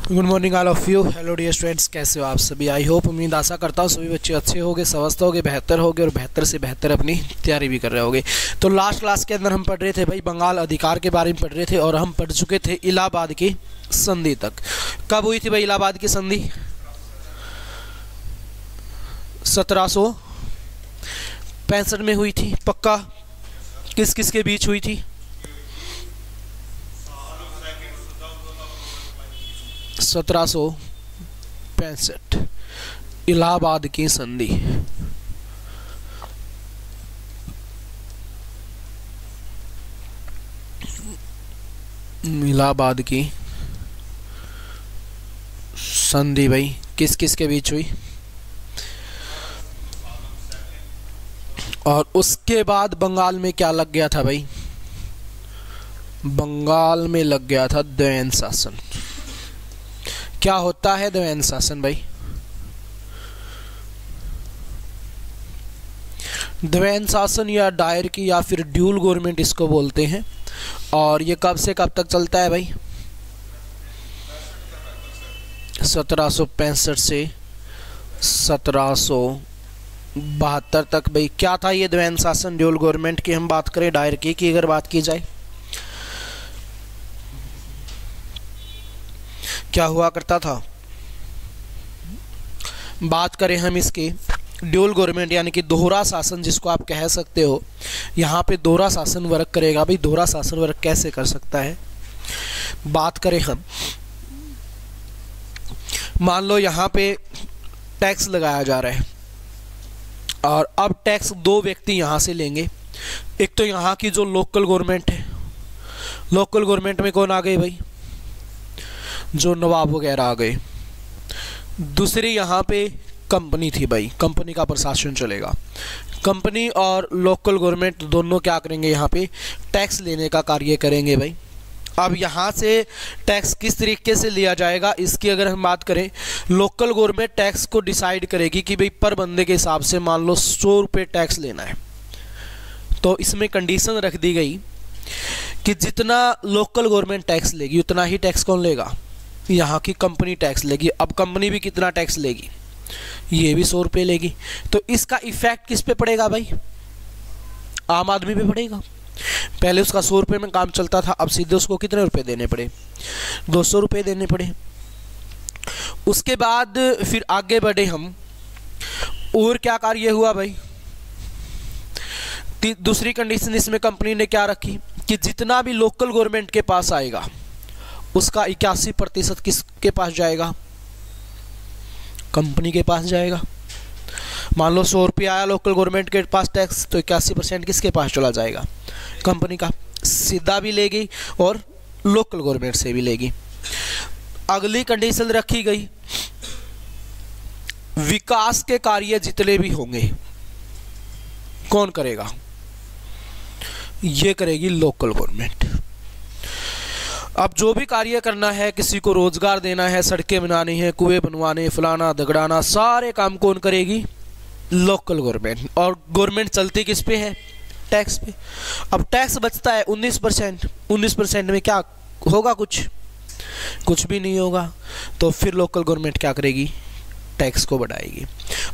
Good morning all of you. Hello dear students, कैसे हो आप सभी। आई होप, उम्मीद आशा करता हूँ सभी बच्चे अच्छे होंगे, स्वस्थ होंगे, बेहतर होंगे और बेहतर से बेहतर अपनी तैयारी भी कर रहे होंगे। तो लास्ट क्लास के अंदर हम पढ़ रहे थे भाई बंगाल अधिकार के बारे में पढ़ रहे थे और हम पढ़ चुके थे इलाहाबाद की संधि तक। कब हुई थी भाई इलाहाबाद की संधि? 1765 में हुई थी। पक्का? किस किस के बीच हुई थी? 1765 इलाहाबाद की संधि। इलाहाबाद की संधि भाई किस किस के बीच हुई? और उसके बाद बंगाल में क्या लग गया था भाई? बंगाल में लग गया था द्वैन शासन। क्या होता है द्वैन शासन भाई? द्वैन शासन या डायरकी या फिर ड्यूल गवर्नमेंट इसको बोलते हैं। और ये कब से कब तक चलता है भाई? 1765 से 1772 तक भाई। क्या था ये द्वैन शासन? ड्यूल गवर्नमेंट की हम बात करें, डायरकी की अगर बात की जाए, क्या हुआ करता था? बात करें हम इसके ड्यूल गवर्नमेंट यानी कि दोहरा शासन जिसको आप कह सकते हो, यहाँ पे दोहरा शासन वर्क करेगा भाई। दोहरा शासन वर्क कैसे कर सकता है? बात करें हम, मान लो यहाँ पे टैक्स लगाया जा रहा है और अब टैक्स दो व्यक्ति यहाँ से लेंगे। एक तो यहाँ की जो लोकल गवर्नमेंट है, लोकल गवर्नमेंट में कौन आ गए भाई? जो नवाब वगैरह आ गए। दूसरी यहाँ पे कंपनी थी भाई, कंपनी का प्रशासन चलेगा। कंपनी और लोकल गवर्नमेंट दोनों क्या करेंगे? यहाँ पे टैक्स लेने का कार्य करेंगे भाई। अब यहाँ से टैक्स किस तरीके से लिया जाएगा इसकी अगर हम बात करें, लोकल गवर्नमेंट टैक्स को डिसाइड करेगी कि भाई पर बंदे के हिसाब से मान लो 100 रुपये टैक्स लेना है। तो इसमें कंडीशन रख दी गई कि जितना लोकल गवर्नमेंट टैक्स लेगी उतना ही टैक्स कौन लेगा? यहाँ की कंपनी टैक्स लेगी। अब कंपनी भी कितना टैक्स लेगी? ये भी 100 रुपये लेगी। तो इसका इफेक्ट किस पे पड़ेगा भाई? आम आदमी पे पड़ेगा। पहले उसका 100 रुपये में काम चलता था, अब सीधे उसको कितने रुपए देने पड़े? 200 रुपये देने पड़े। उसके बाद फिर आगे बढ़े हम, और क्या कार्य हुआ भाई? दूसरी कंडीशन इसमें कंपनी ने क्या रखी कि जितना भी लोकल गवर्नमेंट के पास आएगा उसका 81% किसके पास जाएगा? कंपनी के पास जाएगा। मान लो 100 रुपये आया लोकल गवर्नमेंट के पास टैक्स, तो 81% किसके पास चला जाएगा? कंपनी का। सीधा भी लेगी और लोकल गवर्नमेंट से भी लेगी। अगली कंडीशन रखी गई, विकास के कार्य जितने भी होंगे कौन करेगा? ये करेगी लोकल गवर्नमेंट। अब जो भी कार्य करना है, किसी को रोजगार देना है, सड़कें बनानी है, कुएं बनवाने, फलाना दगड़ाना, सारे काम कौन करेगी? Local government. और गवर्नमेंट चलती किस पे है? टैक्स पे। अब टैक्स बचता है 19%। 19% में क्या होगा? कुछ भी नहीं होगा। तो फिर लोकल गवर्नमेंट क्या करेगी? टैक्स को बढ़ाएगी।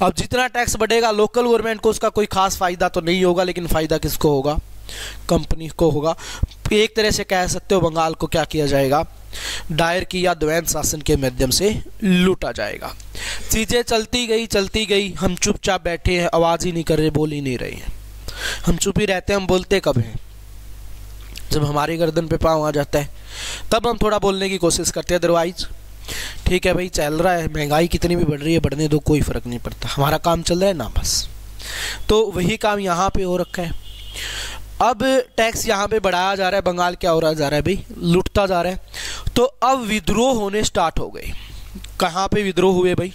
अब जितना टैक्स बढ़ेगा लोकल गवर्नमेंट को उसका कोई खास फायदा तो नहीं होगा, लेकिन फायदा किसको होगा? कंपनी को होगा। एक तरह से कह सकते हो बंगाल को क्या किया जाएगा? डायरकी या द्वैन शासन के माध्यम से लूटा जाएगा। चीजें चलती गई, हम चुपचाप बैठे हैं, आवाज ही नहीं कर रहे, बोल ही नहीं रहे हैं। हम चुप ही रहते हैं। हम बोलते कब हैं? जब हमारी गर्दन पे पाँव आ जाता है तब हम थोड़ा बोलने की कोशिश करते हैं। अदरवाइज ठीक है भाई, चल रहा है, महंगाई कितनी भी बढ़ रही है, बढ़ने दो, कोई फर्क नहीं पड़ता, हमारा काम चल रहा है ना, बस। तो वही काम यहाँ पे हो रखा है। अब टैक्स यहाँ पे बढ़ाया जा रहा है, बंगाल क्या हो रहा जा रहा है भाई? लुटता जा रहा है। तो अब विद्रोह होने स्टार्ट हो गए। कहाँ पे विद्रोह हुए भाई?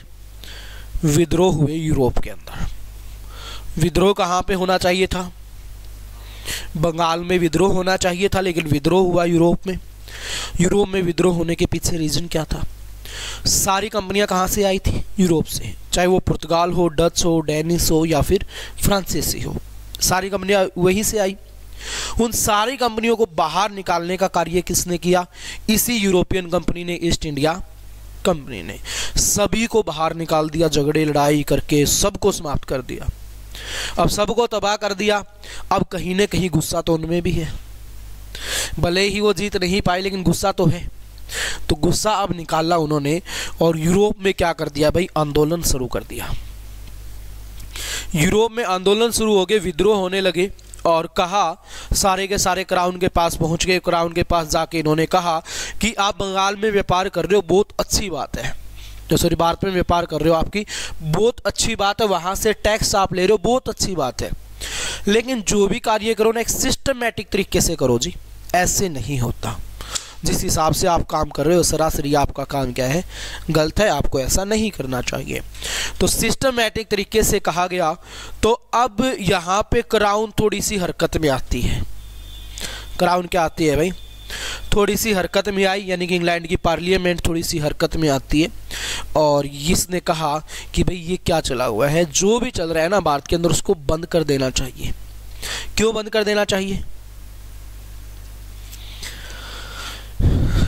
विद्रोह हुए यूरोप के अंदर। विद्रोह कहाँ पे होना चाहिए था? बंगाल में विद्रोह होना चाहिए था, लेकिन विद्रोह हुआ यूरोप में। यूरोप में विद्रोह होने के पीछे रीजन क्या था? सारी कंपनियां कहाँ से आई थी? यूरोप से। चाहे वो पुर्तगाल हो, डच हो, डेनिश हो या फिर फ्रांसीसी हो, सारी कंपनियां वहीं से आई। उन सारी कंपनियों को बाहर निकालने का कार्य किसने किया? इसी यूरोपियन कंपनी ने ईस्ट इंडिया कंपनी ने सभी को बाहर निकाल दिया, झगड़े लड़ाई करके सबको समाप्त कर दिया। अब सबको तबाह कर दिया। अब कहीं ना कहीं गुस्सा तो उनमें भी है, भले ही वो जीत नहीं पाए लेकिन गुस्सा तो है। तो गुस्सा अब निकाला उन्होंने और यूरोप में क्या कर दिया भाई, आंदोलन शुरू कर दिया। यूरोप में आंदोलन शुरू हो गए, विद्रोह होने लगे और कहा, सारे के सारे क्राउन के पास पहुंच गए। क्राउन के पास जाके इन्होंने कहा कि आप बंगाल में व्यापार कर रहे हो, बहुत अच्छी बात है, जो सॉरी भारत में व्यापार कर रहे हो, आपकी बहुत अच्छी बात है, वहाँ से टैक्स आप ले रहे हो, बहुत अच्छी बात है, लेकिन जो भी कार्य करो ना एक सिस्टमेटिक तरीके से करो जी, ऐसे नहीं होता। जिस हिसाब से आप काम कर रहे हो सरासरी आपका काम क्या है, गलत है, आपको ऐसा नहीं करना चाहिए। तो सिस्टमेटिक तरीके से कहा गया। तो अब यहाँ पे क्राउन थोड़ी सी हरकत में आती है। क्राउन क्या आती है भाई, थोड़ी सी हरकत में आई, यानी कि इंग्लैंड की पार्लियामेंट थोड़ी सी हरकत में आती है और इसने कहा कि भाई ये क्या चला हुआ है, जो भी चल रहा है ना भारत के अंदर उसको बंद कर देना चाहिए। क्यों बंद कर देना चाहिए,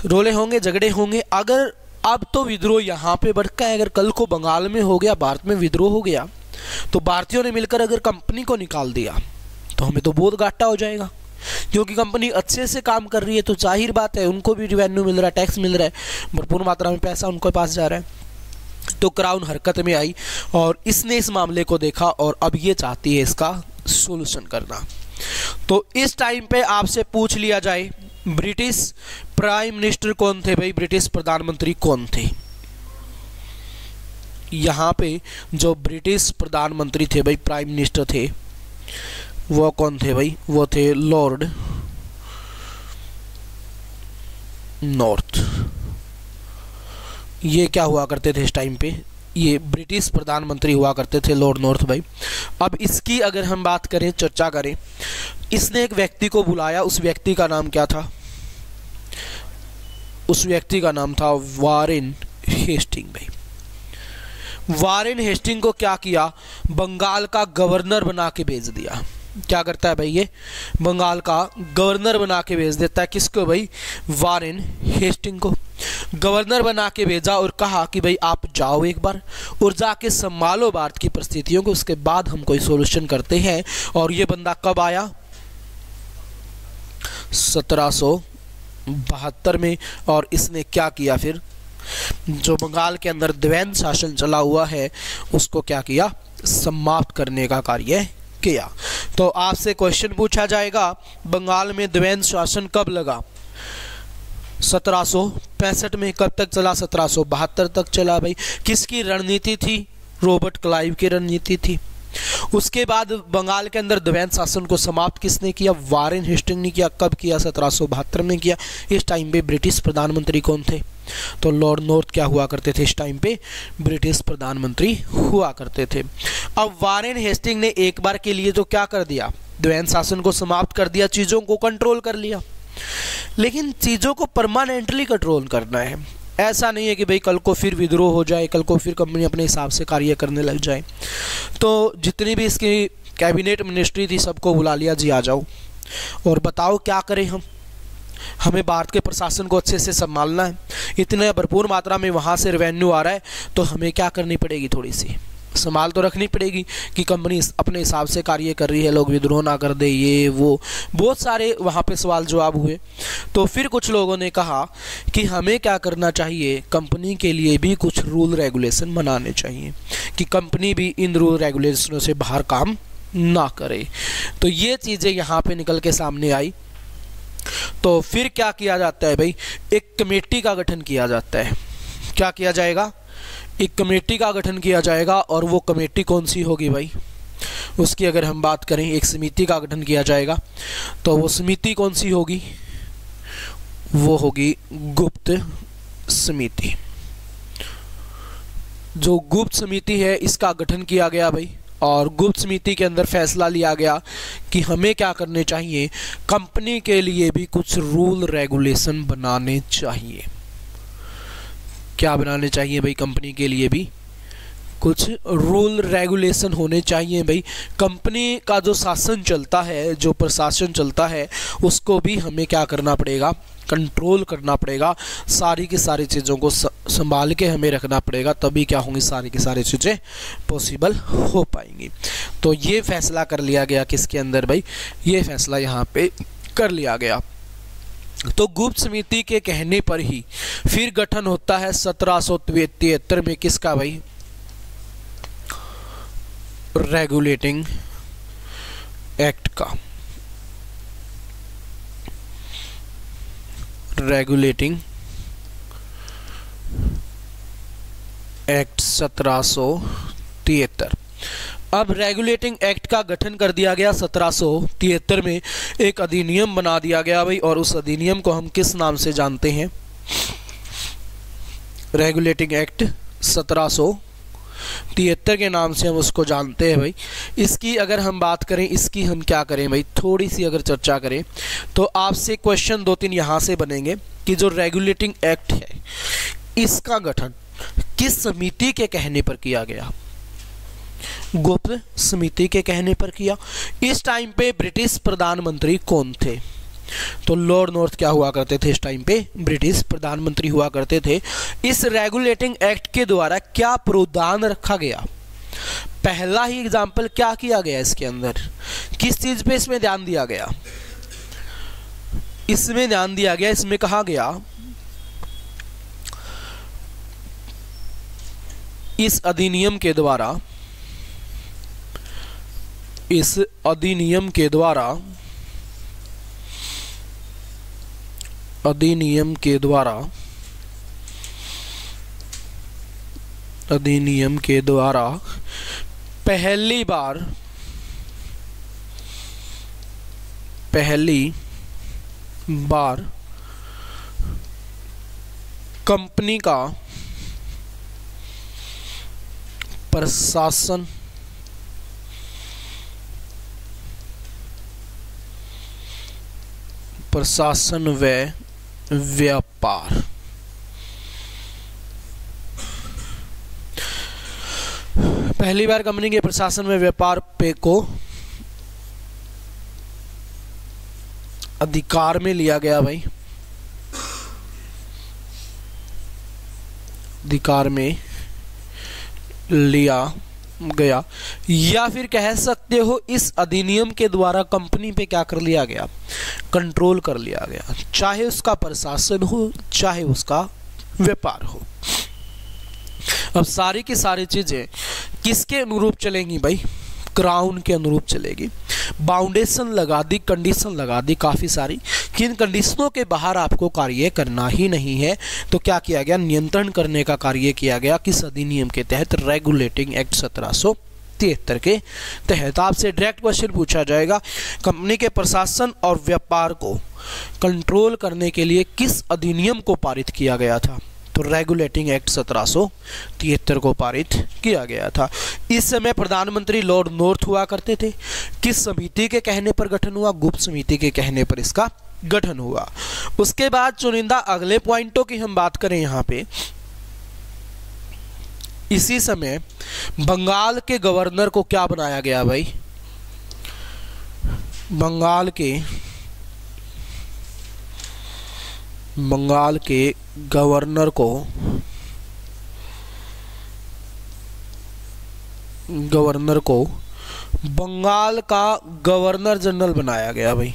रोले होंगे, झगड़े होंगे। अगर अब तो विद्रोह यहाँ पे भड़का है, अगर कल को बंगाल में हो गया, भारत में विद्रोह हो गया, तो भारतीयों ने मिलकर अगर कंपनी को निकाल दिया तो हमें तो बहुत घाटा हो जाएगा, क्योंकि कंपनी अच्छे से काम कर रही है तो जाहिर बात है उनको भी रिवेन्यू मिल रहा है, टैक्स मिल रहा है, भरपूर मात्रा में पैसा उनके पास जा रहा है। तो क्राउन हरकत में आई और इसने इस मामले को देखा और अब ये चाहती है इसका सोल्यूशन करना। तो इस टाइम पे आपसे पूछ लिया जाए ब्रिटिश प्राइम मिनिस्टर कौन थे भाई, ब्रिटिश प्रधानमंत्री कौन थे। यहाँ पे जो ब्रिटिश प्रधानमंत्री थे भाई, प्राइम मिनिस्टर थे, वो कौन थे भाई, वो थे लॉर्ड नॉर्थ। ये क्या हुआ करते थे इस टाइम पे, ये ब्रिटिश प्रधानमंत्री हुआ करते थे लॉर्ड नॉर्थ भाई। अब इसकी अगर हम बात करें, चर्चा करें, इसने एक व्यक्ति को बुलाया, उस व्यक्ति का नाम क्या था, उस व्यक्ति का नाम था वारेन हेस्टिंग भाई। वारेन हेस्टिंग को क्या किया, बंगाल का गवर्नर बना के भेज दिया। क्या करता है भाई, ये बंगाल का गवर्नर बना के भेज देता है। किसको भाई, वारेन हेस्टिंग को गवर्नर बना के भेजा और कहा कि भाई आप जाओ एक बार और जाके संभालो भारत की परिस्थितियों को, उसके बाद हम कोई सॉल्यूशन करते हैं। और ये बंदा कब आया, 1772 में। और इसने क्या किया फिर, जो बंगाल के अंदर द्वैध शासन चला हुआ है उसको क्या किया, समाप्त करने का कार्य किया। तो आपसे क्वेश्चन पूछा जाएगा, बंगाल में द्वैध शासन कब लगा, 1765 में। कब तक चला, 1772 तक चला भाई। किसकी रणनीति थी, रॉबर्ट क्लाइव की रणनीति थी। उसके बाद बंगाल के अंदर द्वैध शासन को समाप्त किसने किया, वारेन हेस्टिंग ने किया। कब किया, 1772 में किया। इस टाइम पे ब्रिटिश प्रधानमंत्री कौन थे, तो लॉर्ड नॉर्थ क्या हुआ करते थे, इस टाइम पे ब्रिटिश प्रधानमंत्री हुआ करते थे। अब वारेन हेस्टिंग ने एक बार के लिए तो क्या कर दिया, द्वैध शासन को समाप्त कर दिया, चीज़ों को कंट्रोल कर लिया। लेकिन चीज़ों को परमानेंटली कंट्रोल करना है, ऐसा नहीं है कि भाई कल को फिर विद्रोह हो जाए, कल को फिर कंपनी अपने हिसाब से कार्य करने लग जाए। तो जितनी भी इसकी कैबिनेट मिनिस्ट्री थी सबको बुला लिया, जी आ जाओ और बताओ क्या करें हम, हमें भारत के प्रशासन को अच्छे से संभालना है, इतने भरपूर मात्रा में वहाँ से रेवेन्यू आ रहा है, तो हमें क्या करनी पड़ेगी, थोड़ी सी संभाल तो रखनी पड़ेगी कि कंपनी अपने हिसाब से कार्य कर रही है, लोग विद्रोह ना कर दे, ये वो बहुत सारे वहाँ पे सवाल जवाब हुए। तो फिर कुछ लोगों ने कहा कि हमें क्या करना चाहिए, कंपनी के लिए भी कुछ रूल रेगुलेशन बनाने चाहिए कि कंपनी भी इन रूल रेगुलेशनों से बाहर काम ना करे। तो ये चीज़ें यहाँ पे निकल के सामने आई। तो फिर क्या किया जाता है भाई, एक कमेटी का गठन किया जाता है। क्या किया जाएगा, एक कमेटी का गठन किया जाएगा। और वो कमेटी कौन सी होगी भाई, उसकी अगर हम बात करें, एक समिति का गठन किया जाएगा। तो वो समिति कौन सी होगी, वो होगी गुप्त समिति। जो गुप्त समिति है इसका गठन किया गया भाई, और गुप्त समिति के अंदर फैसला लिया गया कि हमें क्या करने चाहिए, कंपनी के लिए भी कुछ रूल रेगुलेशन बनाने चाहिए। क्या बनाने चाहिए भाई, कंपनी के लिए भी कुछ रूल रेगुलेशन होने चाहिए भाई। कंपनी का जो शासन चलता है, जो प्रशासन चलता है, उसको भी हमें क्या करना पड़ेगा, कंट्रोल करना पड़ेगा, सारी की सारी चीज़ों को संभाल के हमें रखना पड़ेगा, तभी क्या होंगी सारी की सारी चीज़ें पॉसिबल हो पाएंगी। तो ये फैसला कर लिया गया किसके अंदर भाई, ये फैसला यहाँ पे कर लिया गया। तो गुप्त समिति के कहने पर ही फिर गठन होता है 1773 में किसका भाई, रेगुलेटिंग एक्ट का। Regulating act 1773। अब रेगुलेटिंग एक्ट का गठन कर दिया गया 1773 में, एक अधिनियम बना दिया गया भाई, और उस अधिनियम को हम किस नाम से जानते हैं, रेगुलेटिंग एक्ट 1773 के नाम से हम उसको जानते हैं भाई। इसकी अगर हम बात करें, इसकी हम क्या करें भाई, थोड़ी सी अगर चर्चा करें तो आपसे क्वेश्चन 2-3 यहाँ से बनेंगे कि जो रेगुलेटिंग एक्ट है इसका गठन किस समिति के कहने पर किया गया, गुप्त समिति के कहने पर किया। इस टाइम पे ब्रिटिश प्रधानमंत्री कौन थे, तो लॉर्ड नॉर्थ क्या हुआ करते थे, इस टाइम पे ब्रिटिश प्रधानमंत्री हुआ करते थे। इस रेगुलेटिंग एक्ट के द्वारा क्या प्रावधान रखा गया, पहला ही एग्जाम्पल क्या किया गया इसके अंदर, किस चीज पे इसमें ध्यान दिया गया, इसमें ध्यान दिया गया, इसमें कहा गया इस अधिनियम के द्वारा, इस अधिनियम के द्वारा, अधिनियम के द्वारा, अधिनियम के द्वारा पहली बार कंपनी का प्रशासन व व्यापार, पहली बार कंपनी के प्रशासन में व्यापार पे को अधिकार में लिया गया भाई, अधिकार में लिया गया, या फिर कह सकते हो इस अधिनियम के द्वारा कंपनी पे क्या कर लिया गया, कंट्रोल कर लिया गया, चाहे उसका प्रशासन हो चाहे उसका व्यापार हो। अब सारी की सारी चीजें किसके अनुरूप चलेंगी भाई, क्राउन के अनुरूप चलेगी। बाउंडेशन लगा दी, कंडीशन लगा दी काफ़ी सारी, किन कंडीशनों के बाहर आपको कार्य करना ही नहीं है, तो क्या किया गया, नियंत्रण करने का कार्य किया गया किस अधिनियम के तहत, रेगुलेटिंग एक्ट 1773 के तहत। आपसे डायरेक्ट क्वेश्चन पूछा जाएगा, कंपनी के प्रशासन और व्यापार को कंट्रोल करने के लिए किस अधिनियम को पारित किया गया था, तो रेगुलेटिंग एक्ट 1773 को पारित किया गया था। इस समय प्रधानमंत्री लॉर्ड नॉर्थ हुआ करते थे। किस समिति के कहने पर गठन हुआ, गुप्त समिति के कहने पर इसका गठन हुआ। उसके बाद चुनिंदा अगले पॉइंटों की हम बात करें यहाँ पे, इसी समय बंगाल के गवर्नर को क्या बनाया गया भाई, बंगाल के गवर्नर को बंगाल का गवर्नर जनरल बनाया गया भाई,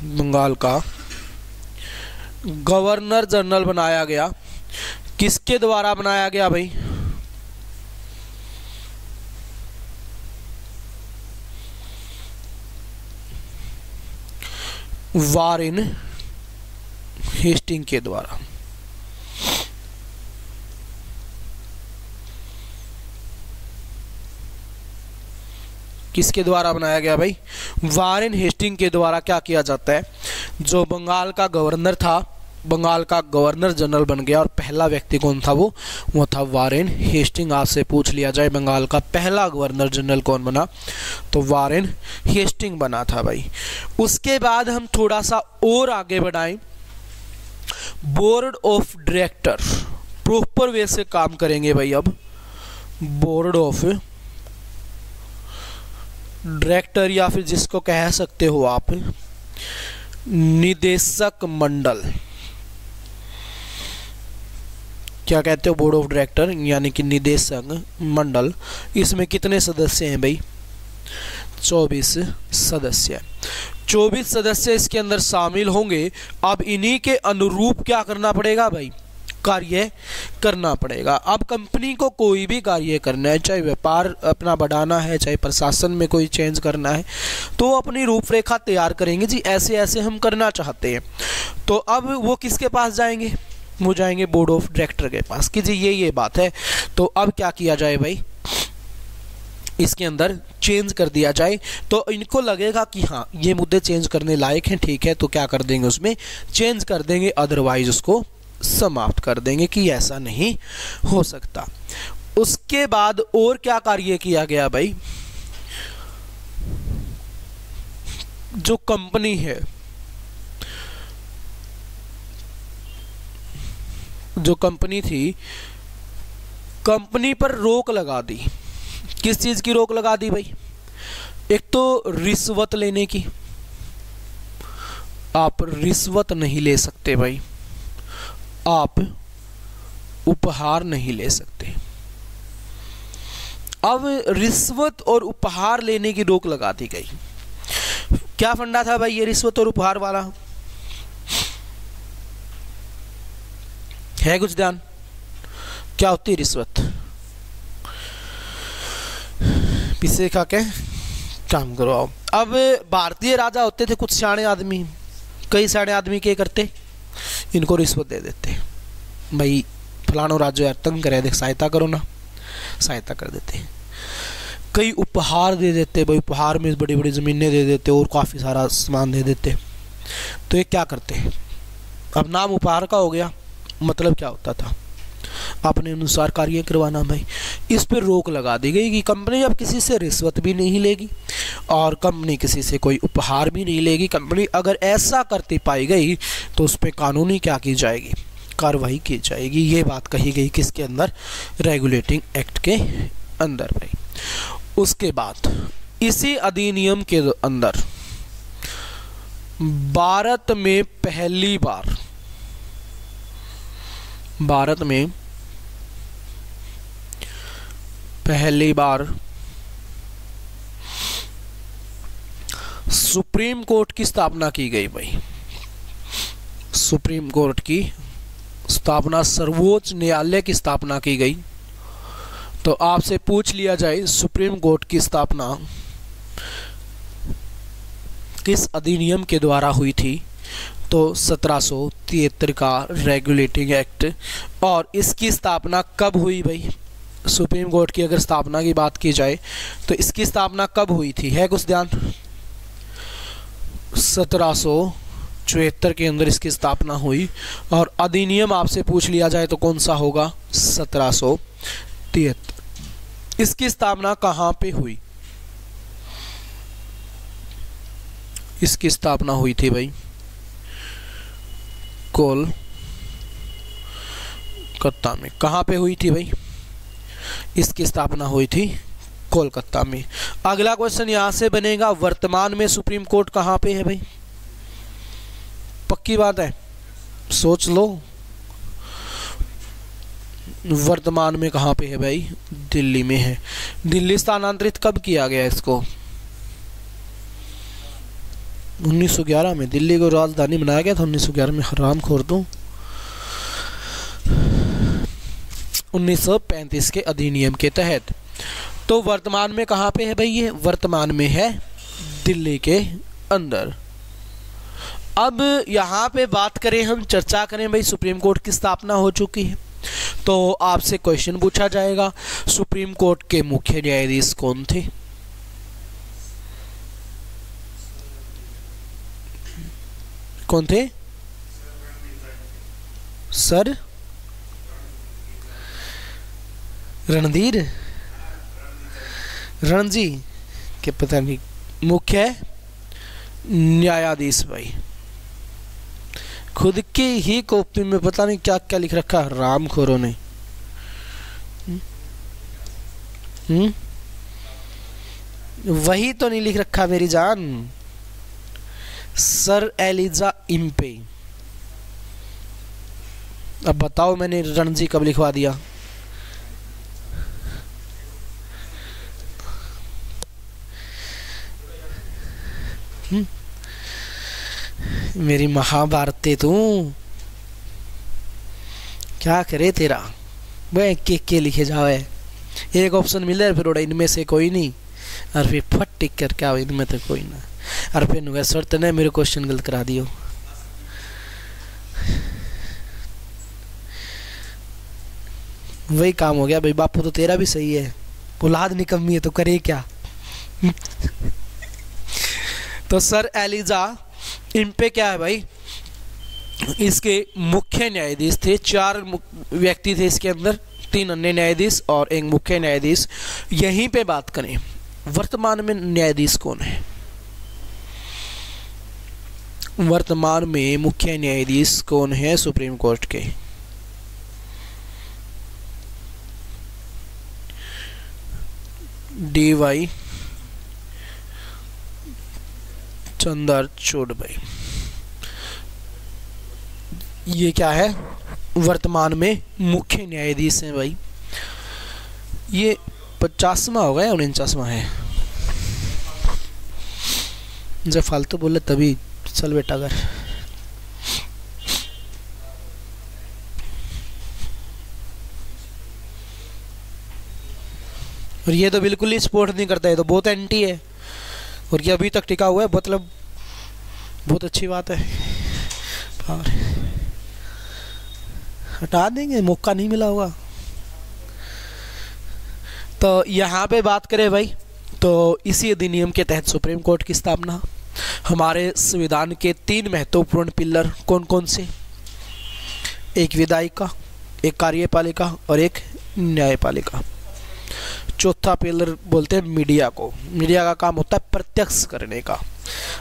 बंगाल का गवर्नर जनरल बनाया गया। किसके द्वारा बनाया गया भाई, वारेन हेस्टिंग के द्वारा। किसके द्वारा बनाया गया भाई, वारेन हेस्टिंग के द्वारा क्या किया जाता है, जो बंगाल का गवर्नर था, बंगाल का गवर्नर जनरल बन गया, और पहला व्यक्ति कौन था, वो था वारेन हेस्टिंग। आपसे पूछ लिया जाए बंगाल का पहला गवर्नर जनरल कौन बना, तो वारेन हेस्टिंग बना था भाई। उसके बाद हम थोड़ा सा और आगे बढ़ाएं, board of director proper way से काम करेंगे भाई। अब बोर्ड ऑफ डायरेक्टर, या फिर जिसको कह सकते हो आप निदेशक मंडल, क्या कहते हो, बोर्ड ऑफ डायरेक्टर यानी कि निदेशक मंडल। इसमें कितने सदस्य हैं भाई? 24 सदस्य। 24 सदस्य इसके अंदर शामिल होंगे। अब इन्हीं के अनुरूप क्या करना पड़ेगा भाई? कार्य करना पड़ेगा। अब कंपनी को कोई भी कार्य करना है, चाहे व्यापार अपना बढ़ाना है, चाहे प्रशासन में कोई चेंज करना है, तो वो अपनी रूपरेखा तैयार करेंगे जी, ऐसे ऐसे हम करना चाहते हैं। तो अब वो किसके पास जाएंगे? वो जाएंगे बोर्ड ऑफ डायरेक्टर के पास कि जी ये बात है, तो अब क्या किया जाए भाई? इसके अंदर चेंज कर दिया जाए। तो इनको लगेगा कि हाँ ये मुद्दे चेंज करने लायक हैं, ठीक है, तो क्या कर देंगे, उसमें चेंज कर देंगे, अदरवाइज उसको समाप्त कर देंगे कि ऐसा नहीं हो सकता। उसके बाद और क्या कार्य किया गया भाई? जो कंपनी है, जो कंपनी थी, कंपनी पर रोक लगा दी। किस चीज की रोक लगा दी भाई? एक तो रिश्वत लेने की, आप रिश्वत नहीं ले सकते भाई, आप उपहार नहीं ले सकते। अब रिश्वत और उपहार लेने की रोक लगा दी गई। क्या फंडा था भाई ये रिश्वत और उपहार वाला? है कुछ ध्यान? क्या होती है रिश्वत? पीछे खा के काम करो। अब भारतीय राजा होते थे कुछ सियाने आदमी, कई सियाने आदमी क्या करते? इनको रिश्वत दे देते, भाई फलानो राजो यार तंग करे, देख सहायता करो ना, सहायता कर देते। कई उपहार दे देते भाई, उपहार में बड़ी बड़ी ज़मीनें दे देते और काफ़ी सारा सामान दे देते। तो ये क्या करते हैं? अब नाम उपहार का हो गया, मतलब क्या होता था? अपने अनुसार कार्य करवाना भाई। इस पर रोक लगा दी गई कि कंपनी अब किसी से रिश्वत भी नहीं लेगी और कंपनी किसी से कोई उपहार भी नहीं लेगी। कंपनी अगर ऐसा करती पाई गई तो उस पर कानूनी क्या की जाएगी? कार्रवाई की जाएगी। ये बात कही गई किसके अंदर? रेगुलेटिंग एक्ट के अंदर भाई। उसके बाद इसी अधिनियम के अंदर भारत में पहली बार सुप्रीम कोर्ट की स्थापना की गई भाई। सुप्रीम कोर्ट की स्थापना, सर्वोच्च न्यायालय की स्थापना की गई। तो आपसे पूछ लिया जाए सुप्रीम कोर्ट की स्थापना किस अधिनियम के द्वारा हुई थी? तो 1773 का रेगुलेटिंग एक्ट। और इसकी स्थापना कब हुई भाई? सुप्रीम कोर्ट की अगर स्थापना की बात की जाए तो इसकी स्थापना कब हुई थी? है कुछ ध्यान? 1774 के अंदर इसकी स्थापना हुई। और अधिनियम आपसे पूछ लिया जाए तो कौन सा होगा? 1773। इसकी स्थापना कहाँ पे हुई? इसकी स्थापना हुई थी भाई कोलकाता में। कहाँ पे हुई थी भाई? इसकी स्थापना हुई थी कोलकाता में। अगला क्वेश्चन यहां से बनेगा, वर्तमान में सुप्रीम कोर्ट कहाँ पे है भाई? पक्की बात है, सोच लो। वर्तमान में कहाँ पे है भाई? दिल्ली में है। दिल्ली स्थानांतरित कब किया गया इसको? 1911 में दिल्ली को राजधानी बनाया गया था। 1911 में हराम खोर दूं। 1935 के अधिनियम के तहत। तो वर्तमान में कहाँ पे है भाई? ये वर्तमान में है दिल्ली के अंदर। अब यहाँ पे बात करें, हम चर्चा करें भाई, सुप्रीम कोर्ट की स्थापना हो चुकी है तो आपसे क्वेश्चन पूछा जाएगा, सुप्रीम कोर्ट के मुख्य न्यायाधीश कौन थे? कौन थे? सर रणजी के पता नहीं। मुख्य न्यायाधीश भाई। खुद की ही कॉपी में पता नहीं क्या क्या लिख रखा है रामखोरों ने। वही तो नहीं लिख रखा मेरी जान। Sir Elijah Impey. अब बताओ मैंने रणजी कब लिखवा दिया। मेरी महाभारत तू क्या करे तेरा, वह के लिखे जावे, एक ऑप्शन मिले फिर इनमें से कोई नहीं, और फिर फट टिक कर क्या इनमें तो कोई ना, और फिर नुआ शर्त ने मेरे क्वेश्चन गलत करा दियो। वही काम हो गया भाई, बापू तो तेरा भी सही है, औलाद निकम्मी है तो करे क्या। तो सर एलिजा इम्पे क्या है भाई, इसके मुख्य न्यायाधीश थे। 4 व्यक्ति थे इसके अंदर, 3 अन्य न्यायाधीश और एक मुख्य न्यायाधीश। यहीं पे बात करें वर्तमान में न्यायाधीश कौन है। वर्तमान में मुख्य न्यायाधीश कौन है सुप्रीम कोर्ट के। DY चंद्रचूड़ भाई, ये क्या है वर्तमान में मुख्य न्यायाधीश हैं भाई। ये 50वां होगा या 49वां है। जब फालतू बोले तभी चल बेटा घर। और ये तो बिल्कुल ही सपोर्ट नहीं करता है, तो बहुत एंटी है, और ये अभी तक टिका हुआ है, मतलब बहुत अच्छी बात है। और हटा देंगे, मौका नहीं मिला होगा। तो यहाँ पे बात करें भाई, तो इसी अधिनियम के तहत सुप्रीम कोर्ट की स्थापना। हमारे संविधान के 3 महत्वपूर्ण पिलर कौन कौन से, एक विधायिका, एक कार्यपालिका और एक न्यायपालिका। चौथा पिलर बोलते हैं मीडिया को। मीडिया का काम होता है प्रत्यक्ष करने का।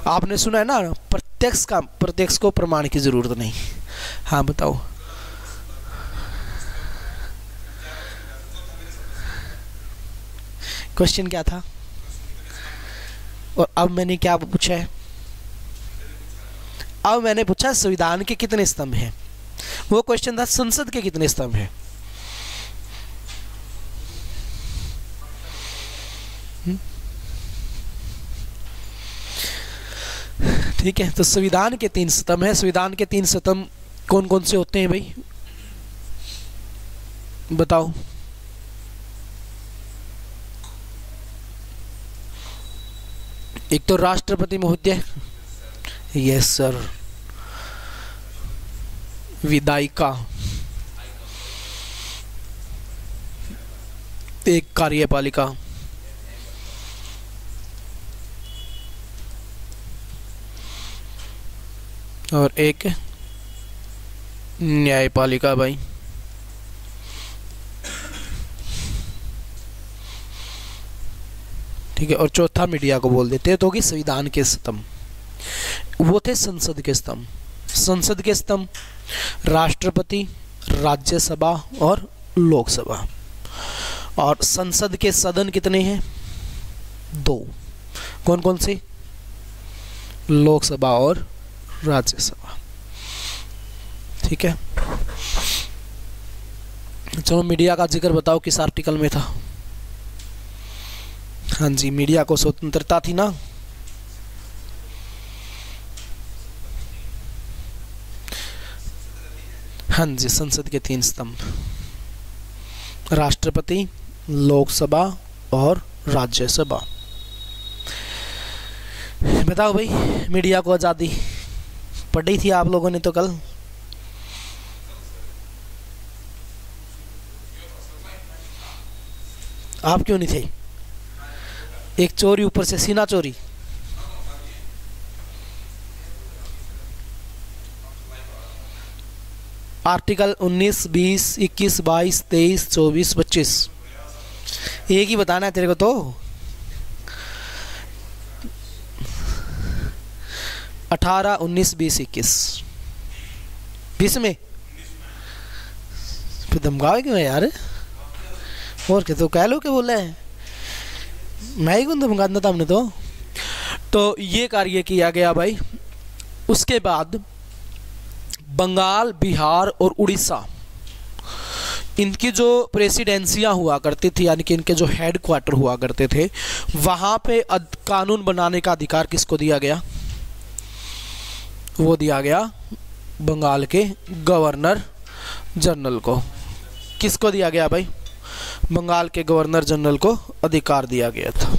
आपने सुना है ना, प्रत्यक्ष को प्रमाण की जरूरत नहीं। हाँ बताओ। क्वेश्चन क्या था, और अब मैंने क्या पूछा है। अब मैंने पूछा संविधान के कितने स्तंभ हैं। वो क्वेश्चन था संसद के कितने स्तंभ हैं। ठीक है, तो संविधान के 3 स्तंभ हैं। संविधान के 3 स्तंभ कौन कौन से होते हैं भाई, बताओ। एक तो राष्ट्रपति महोदय, यस सर। विधायिका, एक कार्यपालिका, और एक न्यायपालिका भाई। ठीक है, और चौथा मीडिया को बोल देते हैं। तो कि संविधान के स्तंभ वो थे संसद के स्तंभ। संसद के स्तंभ राष्ट्रपति, राज्यसभा और लोकसभा। और संसद के सदन कितने हैं, 2। कौन कौन से, लोकसभा और राज्यसभा। ठीक है, चलो मीडिया का जिक्र बताओ किस आर्टिकल में था। हाँ जी, मीडिया को स्वतंत्रता थी ना। हाँ जी, संसद के 3 स्तंभ, राष्ट्रपति, लोकसभा और राज्यसभा। बताओ भाई, मीडिया को आज़ादी पढ़ी थी आप लोगों ने तो कल। आप क्यों नहीं थे। एक चोरी ऊपर से सीना चोरी। आर्टिकल 19, 20, 21, 22, 23, 24, 25 एक ही बताना है तेरे को। तो 18, 19, 20, 21 20 में फिर धमकाओ क्यों यार। और क्या, तो कह लो क्या बोला है, मैं ही कौन धमकाता था हमने। तो ये कार्य किया गया भाई उसके बाद बंगाल, बिहार और उड़ीसा, इनकी जो प्रेसिडेंसियां हुआ करती थी, यानी कि इनके जो हेड क्वार्टर हुआ करते थे, वहाँ पे कानून बनाने का अधिकार किसको दिया गया? वो दिया गया बंगाल के गवर्नर जनरल को। किसको दिया गया भाई? बंगाल के गवर्नर जनरल को अधिकार दिया गया था।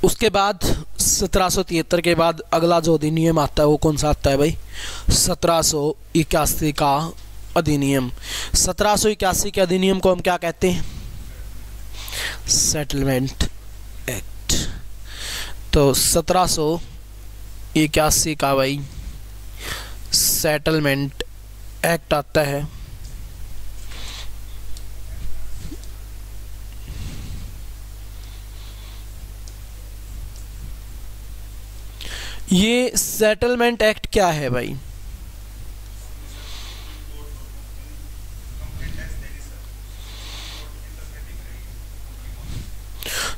उसके बाद 1773 के बाद अगला जो अधिनियम आता है वो कौन सा आता है भाई? 1781 का अधिनियम। 1781 के अधिनियम को हम क्या कहते हैं? Settlement act. तो 1781 का भाई सेटलमेंट एक्ट आता है। ये सेटलमेंट एक्ट क्या है भाई?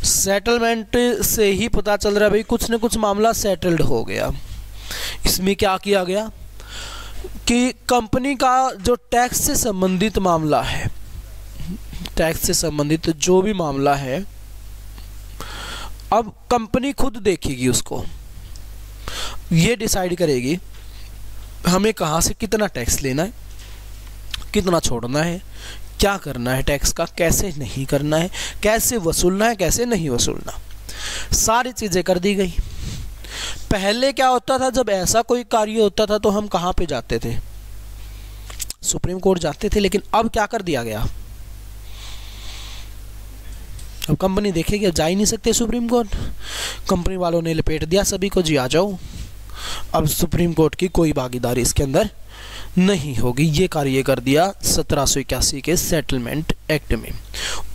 सेटलमेंट से ही पता चल रहा है भाई कुछ न कुछ मामला सेटल्ड हो गया। इसमें क्या किया गया कि कंपनी का जो टैक्स से संबंधित मामला है, टैक्स से संबंधित जो भी मामला है, अब कंपनी खुद देखेगी, उसको ये डिसाइड करेगी हमें कहाँ से कितना टैक्स लेना है, कितना छोड़ना है, क्या करना है टैक्स का, कैसे नहीं करना है, कैसे वसूलना है, कैसे नहीं वसूलना, सारी चीज़ें कर दी गई। पहले क्या होता था, जब ऐसा कोई कार्य होता था तो हम कहाँ पे जाते थे? सुप्रीम कोर्ट जाते थे। लेकिन अब क्या कर दिया गया? अब कंपनी देखेगी, जा ही नहीं सकते सुप्रीम कोर्ट। कंपनी वालों ने लपेट दिया सभी को, जी आ जाओ, अब सुप्रीम कोर्ट की कोई भागीदारी इसके अंदर नहीं होगी। ये कार्य कर दिया 1781 के सेटलमेंट एक्ट में।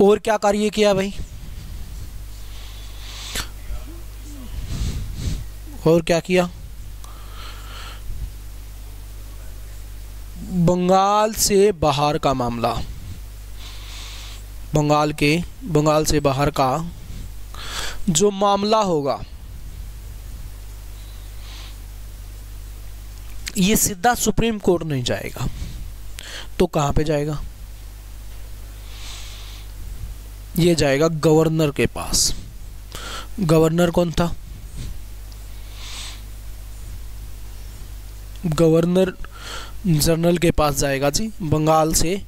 और क्या कार्य किया भाई? और क्या किया? बंगाल से बाहर का मामला, बंगाल से बाहर का जो मामला होगा, ये सीधा सुप्रीम कोर्ट नहीं जाएगा, तो कहां पे जाएगा? ये जाएगा गवर्नर के पास। गवर्नर कौन था? गवर्नर जनरल के पास जाएगा जी। बंगाल से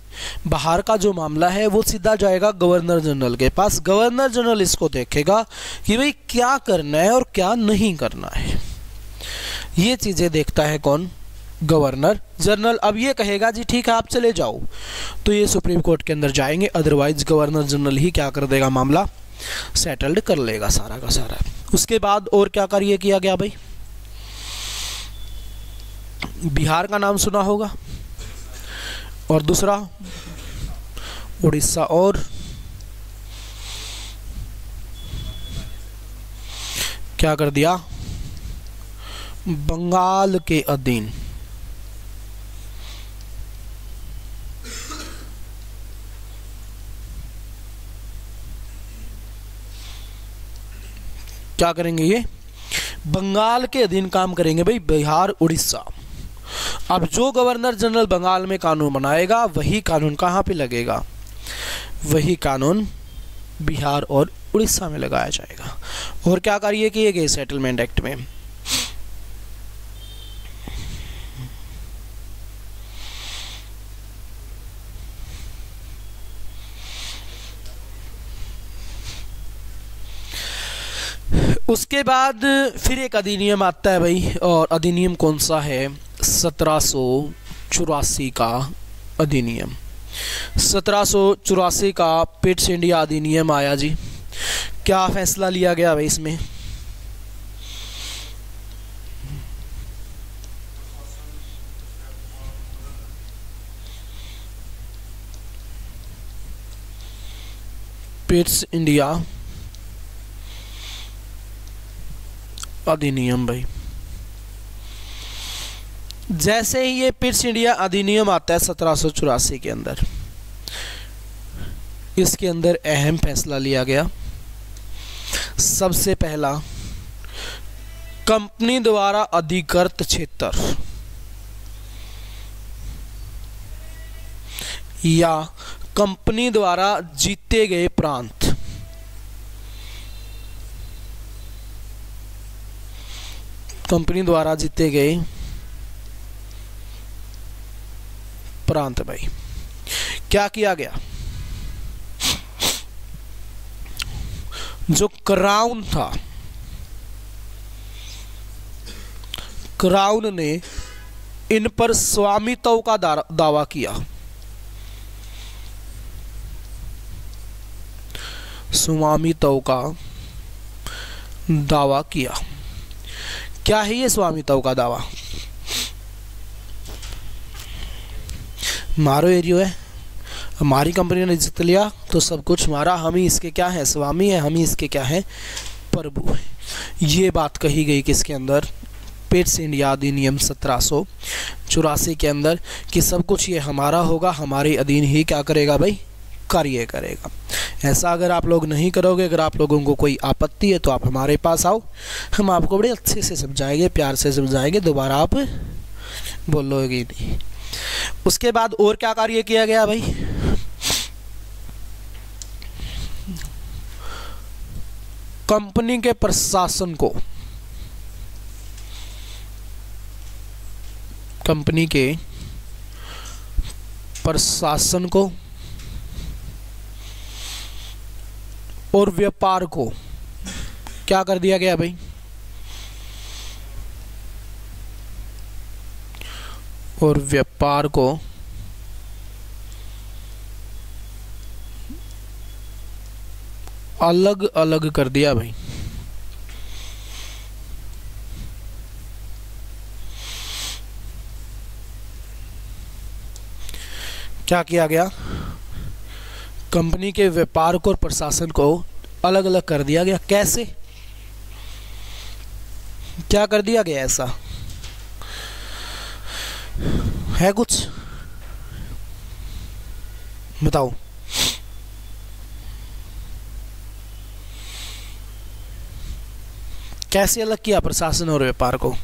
बाहर का जो मामला है वो सीधा जाएगा गवर्नर जनरल के पास। गवर्नर जनरल इसको देखेगा कि भाई क्या करना है और क्या नहीं करना है। ये चीजें देखता है कौन? Governor general. अब ये कहेगा जी ठीक है आप चले जाओ, तो ये सुप्रीम कोर्ट के अंदर जाएंगे, अदरवाइज गवर्नर जनरल ही क्या कर देगा? मामला सेटल्ड कर लेगा सारा का सारा। उसके बाद और क्या कार्य किया गया भाई? बिहार का नाम सुना होगा, और दूसरा उड़ीसा, और क्या कर दिया? बंगाल के अधीन। क्या करेंगे? ये बंगाल के अधीन काम करेंगे भाई, बिहार उड़ीसा। अब जो गवर्नर जनरल बंगाल में कानून बनाएगा वही कानून कहाँ पे लगेगा? वही कानून बिहार और उड़ीसा में लगाया जाएगा। और क्या कार्य किए गए सेटलमेंट एक्ट में? उसके बाद फिर एक अधिनियम आता है भाई, और अधिनियम कौन सा है? 1784 का अधिनियम। 1784 का पिट्स इंडिया अधिनियम आया जी। क्या फैसला लिया गया भाई इसमें? पिट्स इंडिया अधिनियम भाई, जैसे ही ये पिट्स इंडिया अधिनियम आता है 1784 के अंदर, इसके अंदर अहम फैसला लिया गया। सबसे पहला, कंपनी द्वारा अधिकृत क्षेत्र या कंपनी द्वारा जीते गए प्रांत, कंपनी द्वारा जीते गए प्रांत भाई, क्या किया गया? जो क्राउन था, क्राउन ने इन पर स्वामित्व का दावा किया। स्वामित्व का दावा किया। क्या है ये स्वामित्व का दावा? हमारो एरिया है, हमारी कंपनी ने जीत लिया तो सब कुछ हमारा, हम ही इसके क्या है? स्वामी है, हम ही इसके क्या है? प्रभु है। ये बात कही गई किसके अंदर? पिट्स इंडिया अधिनियम 1784 के अंदर, कि सब कुछ ये हमारा होगा, हमारे अधीन ही क्या करेगा भाई? कार्य करेगा। ऐसा अगर आप लोग नहीं करोगे, अगर आप लोगों को कोई आपत्ति है तो आप हमारे पास आओ, हम आपको बड़े अच्छे से समझाएंगे, प्यार से समझाएंगे, दोबारा आप बोलोगे नहीं। उसके बाद और क्या कार्य किया गया भाई? कंपनी के प्रशासन को, कंपनी के प्रशासन को और व्यापार को क्या कर दिया गया भाई? और व्यापार को अलग अलग कर दिया भाई। क्या किया गया? कंपनी के व्यापार को और प्रशासन को अलग अलग कर दिया गया। कैसे? क्या कर दिया गया ऐसा? है कुछ? बताओ। कैसे अलग किया प्रशासन और व्यापार को?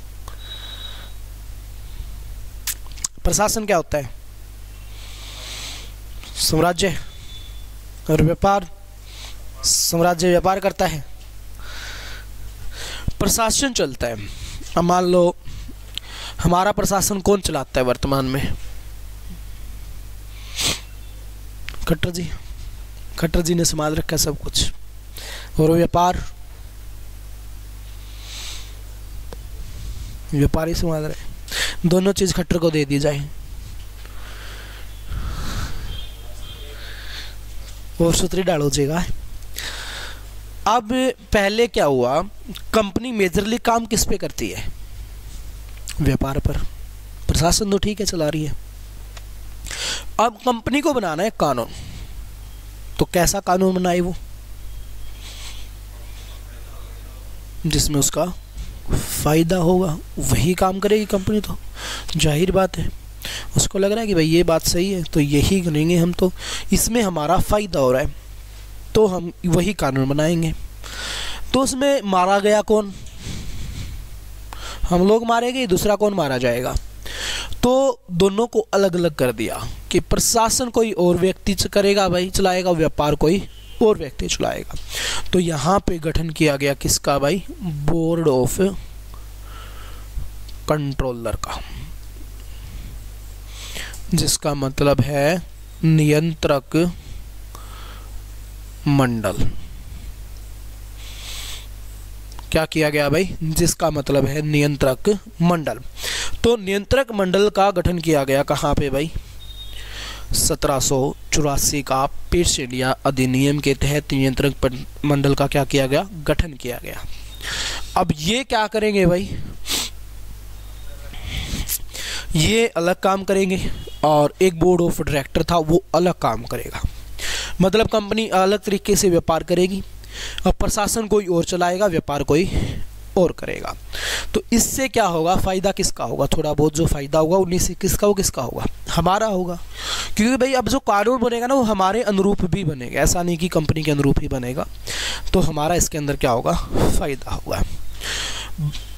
प्रशासन क्या होता है? साम्राज्य, और व्यापार, साम्राज्य व्यापार करता है, प्रशासन चलता है। अब मान लो हमारा प्रशासन कौन चलाता है वर्तमान में? खट्टर जी, खट्टर जी ने संभाल रखा है सब कुछ। और व्यापार, व्यापारी संभाल रहे। दोनों चीज खट्टर को दे दी जाए और सूत्री डालो जाएगा। अब पहले क्या हुआ? कंपनी मेजरली काम किस पे करती है? व्यापार पर। प्रशासन तो ठीक है चला रही है। अब कंपनी को बनाना है कानून, तो कैसा कानून बनाए वो? जिसमें उसका फायदा होगा वही काम करेगी कंपनी। तो जाहिर बात है, उसको लग रहा है कि भाई ये बात सही है तो यही करेंगे हम, तो इसमें हमारा फायदा हो रहा है तो हम वही कानून बनाएंगे। तो उसमें मारा गया कौन? हम लोग मारेंगे, दूसरा कौन मारा जाएगा? तो दोनों को अलग अलग कर दिया कि प्रशासन कोई और व्यक्ति करेगा भाई, चलाएगा, व्यापार कोई और व्यक्ति चलाएगा। तो यहाँ पे गठन किया गया किसका भाई? बोर्ड ऑफ कंट्रोलर का, जिसका मतलब है नियंत्रक मंडल। क्या किया गया भाई, जिसका मतलब है नियंत्रक मंडल। तो नियंत्रक मंडल का गठन किया गया कहाँ पे भाई, 1784 का पिट्स इंडिया अधिनियम के तहत नियंत्रक मंडल का क्या किया गया, गठन किया गया। अब ये क्या करेंगे भाई, ये अलग काम करेंगे और एक बोर्ड ऑफ डायरेक्टर था वो अलग काम करेगा। मतलब कंपनी अलग तरीके से व्यापार करेगी और प्रशासन कोई और चलाएगा, व्यापार कोई और करेगा। तो इससे क्या होगा, फ़ायदा किसका होगा, थोड़ा बहुत जो फ़ायदा होगा उन्हीं से किसका होगा, हमारा होगा। क्योंकि भाई अब जो कानून बनेगा ना वो हमारे अनुरूप भी बनेगा, ऐसा नहीं कि कंपनी के अनुरूप ही बनेगा। तो हमारा इसके अंदर क्या होगा, फ़ायदा होगा।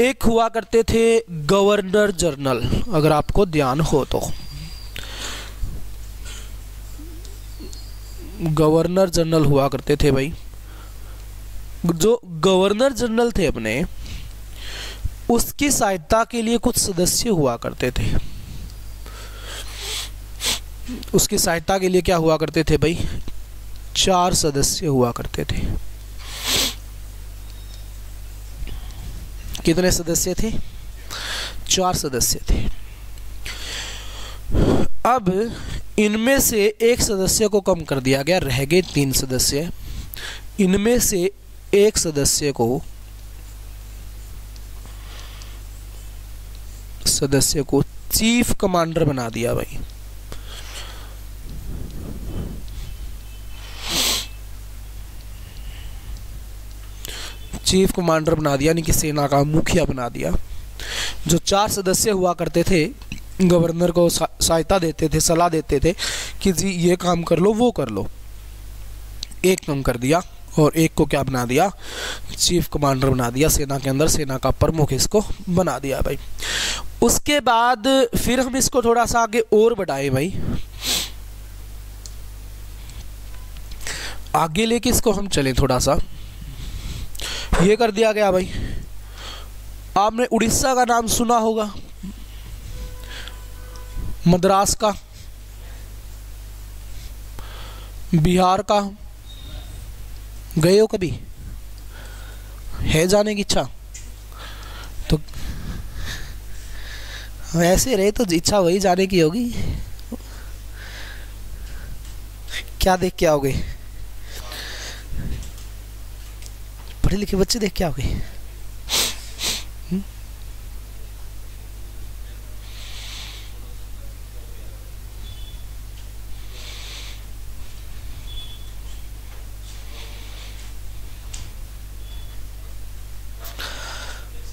एक हुआ करते थे गवर्नर जनरल, अगर आपको ध्यान हो तो गवर्नर जनरल हुआ करते थे भाई। जो गवर्नर जनरल थे अपने, उसकी सहायता के लिए कुछ सदस्य हुआ करते थे। उसकी सहायता के लिए क्या हुआ करते थे भाई, 4 सदस्य हुआ करते थे। कितने सदस्य थे, 4 सदस्य थे। अब इनमें से एक सदस्य को कम कर दिया गया, रह गए 3 सदस्य। इनमें से एक सदस्य को चीफ कमांडर बना दिया भाई। चीफ कमांडर बना दिया, यानी कि सेना का मुखिया बना दिया। जो 4 सदस्य हुआ करते थे, गवर्नर को सहायता देते थे, सलाह देते थे कि जी ये काम कर लो वो कर लो, एक कम कर दिया और एक को क्या बना दिया, चीफ कमांडर बना दिया। सेना के अंदर सेना का प्रमुख इसको बना दिया भाई। उसके बाद फिर हम इसको थोड़ा सा आगे और बढ़ाए भाई, आगे लेके इसको हम चलें थोड़ा सा। ये कर दिया गया भाई। आपने उड़ीसा का नाम सुना होगा, मद्रास का, बिहार का, गए हो कभी, है जाने की इच्छा? तो ऐसे रहे तो इच्छा वही जाने की होगी। क्या देख के आओगे, पढ़े लिखे बच्चे देख के आओगे?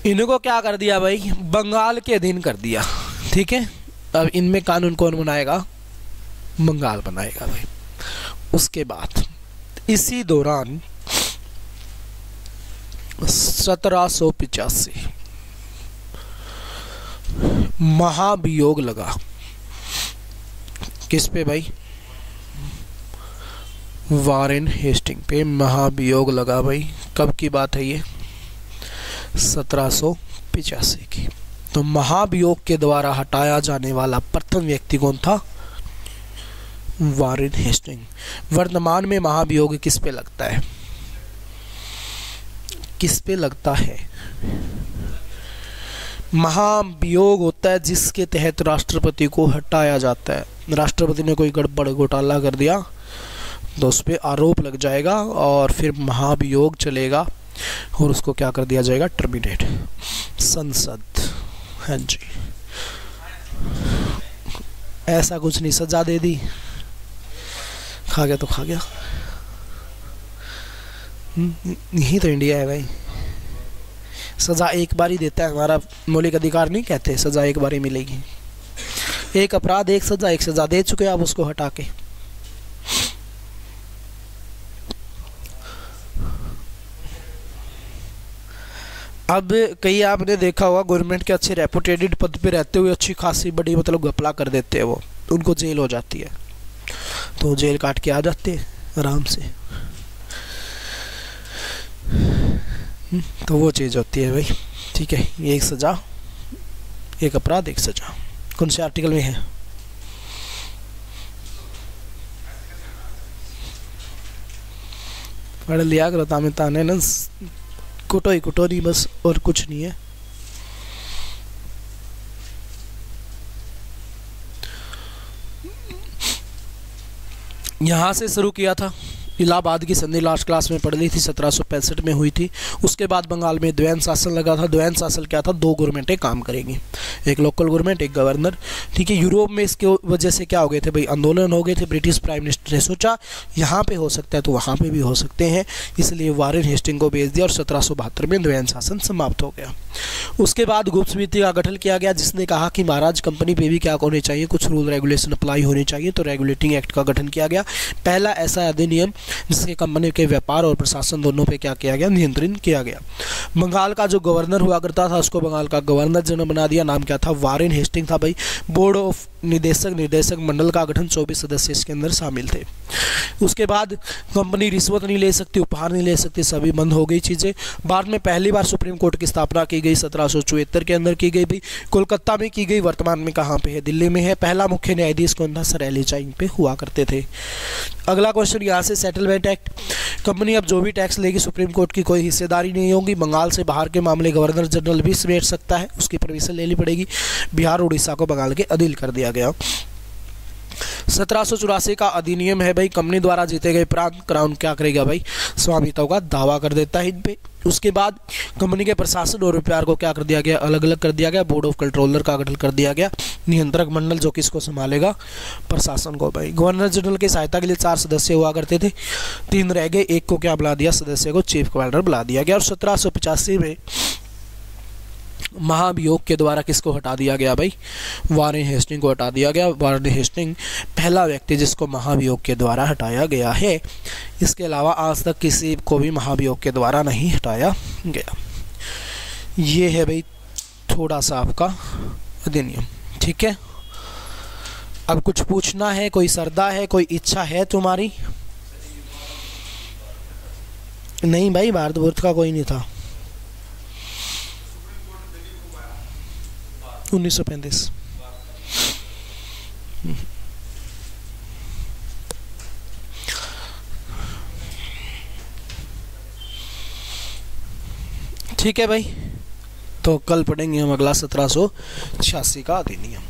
इनको क्या कर दिया भाई, बंगाल के अधीन कर दिया। ठीक है, अब इनमें कानून कौन बनाएगा, बंगाल बनाएगा भाई। उसके बाद इसी दौरान 1785 महाभियोग लगा। किस पे भाई, वारेन हेस्टिंग पे महाभियोग लगा भाई। कब की बात है ये, 1785 की। तो महाभियोग के द्वारा हटाया जाने वाला प्रथम व्यक्ति कौन था, वारेन हेस्टिंग। वर्तमान में महाभियोग किस पे लगता है, किस पे लगता है, महाभियोग होता है जिसके तहत राष्ट्रपति को हटाया जाता है। राष्ट्रपति ने कोई गड़बड़ घोटाला कर दिया तो उस पर आरोप लग जाएगा और फिर महाभियोग चलेगा और उसको क्या कर दिया जाएगा, टर्मिनेट। संसद, हाँ जी, ऐसा कुछ नहीं, सजा दे दी, खा गया तो खा गया। यही तो इंडिया है भाई, सजा एक बार ही देता है। हमारा मौलिक अधिकार नहीं कहते सजा एक बार ही मिलेगी। एक अपराध एक सजा दे चुके आप उसको हटा के। अब कई आपने देखा होगा गवर्नमेंट के अच्छे रेपुटेटेड पद पे रहते हुए अच्छी खासी बड़ी मतलब घपला कर देते हैं, वो उनको जेल हो जाती है तो जेल काट के आ जाते हैं आराम से। तो वो चीज़ होती है भाई। ठीक है, ये एक सजा, एक अपराध एक सजा। कौन से आर्टिकल में है, पढ़ लिया करो तामे ताने न कुटो ही कुटो नहीं, बस और कुछ नहीं है। यहाँ से शुरू किया था। इलाहाबाद की संधि लास्ट क्लास में पढ़ ली थी, 1765 में हुई थी। उसके बाद बंगाल में द्वैन शासन लगा था। द्वैन शासन क्या था, दो गवर्नमेंटें काम करेंगी, एक लोकल गवर्नमेंट, एक गवर्नर। ठीक है, यूरोप में इसके वजह से क्या हो गए थे भाई, आंदोलन हो गए थे। ब्रिटिश प्राइम मिनिस्टर ने सोचा यहाँ पे हो सकता है तो वहाँ पे भी हो सकते हैं, इसलिए वारेन हेस्टिंग को भेज दिया और 1772 में द्वैन शासन समाप्त हो गया। उसके बाद गुप्त समिति का गठन किया गया, जिसने कहा कि महाराज कंपनी पे भी क्या होने चाहिए, कुछ रूल रेगुलेशन अप्लाई होने चाहिए, तो रेगुलेटिंग एक्ट का गठन किया गया। पहला ऐसा अधिनियम जिसके कंपनी के व्यापार और प्रशासन दोनों पे क्या किया गया, नियंत्रण किया गया। बंगाल का जो गवर्नर हुआ करता था उसको बंगाल का गवर्नर जनरल बना दिया। नाम क्या था, वारेन हेस्टिंग था भाई। बोर्ड ऑफ निर्देशक मंडल का गठन 24 सदस्य इसके अंदर शामिल थे। उसके बाद कंपनी रिश्वत नहीं ले सकती, उपहार नहीं ले सकती, सभी बंद हो गई चीज़ें। बाद में पहली बार सुप्रीम कोर्ट की स्थापना की गई 1774 के अंदर की गई भी, कोलकाता में की गई। वर्तमान में कहाँ पे है, दिल्ली में है। पहला मुख्य न्यायाधीश कौन था, सर एलिचाइन पे हुआ करते थे। अगला क्वेश्चन यहाँ से, सेटलमेंट एक्ट। कंपनी अब जो भी टैक्स लेगी सुप्रीम कोर्ट की कोई हिस्सेदारी नहीं होगी। बंगाल से बाहर के मामले गवर्नर जनरल भी समेट सकता है, उसकी परमिशन लेनी पड़ेगी। बिहार उड़ीसा को बंगाल के अधीन कर दिया गया। 1784 का अधिनियम है भाई, कंपनी द्वारा जीते गए प्रांत क्राउन क्या करेगा भाई, स्वामित्व का दावा कर देता है इन पे। उसके बाद कंपनी के प्रशासन और व्यापार को क्या कर दिया गया, अलग अलग कर दिया गया। बोर्ड ऑफ कंट्रोलर का गठन कर दिया गया। नियंत्रक मंडल जो किसको संभालेगा, प्रशासन को भाई। गवर्नर जनरल की सहायता के लिए 4 सदस्य हुआ करते थे, 3 रह गए, एक को क्या बुला दिया, सदस्य को चीफ कमांडर बुला दिया गया। और 1785 में महाभियोग के द्वारा किसको हटा दिया गया भाई, वारेन हेस्टिंग को हटा दिया गया। वारेन हेस्टिंग पहला व्यक्ति जिसको महाभियोग के द्वारा हटाया गया है। इसके अलावा आज तक किसी को भी महाभियोग के द्वारा नहीं हटाया गया। ये है भाई थोड़ा सा आपका अधिनियम। ठीक है, अब कुछ पूछना है, कोई श्रद्धा है, कोई इच्छा है तुम्हारी? नहीं भाई, भारत का कोई नहीं था। 1935। ठीक है भाई, तो कल पढ़ेंगे हम अगला 1786 का अधिनियम।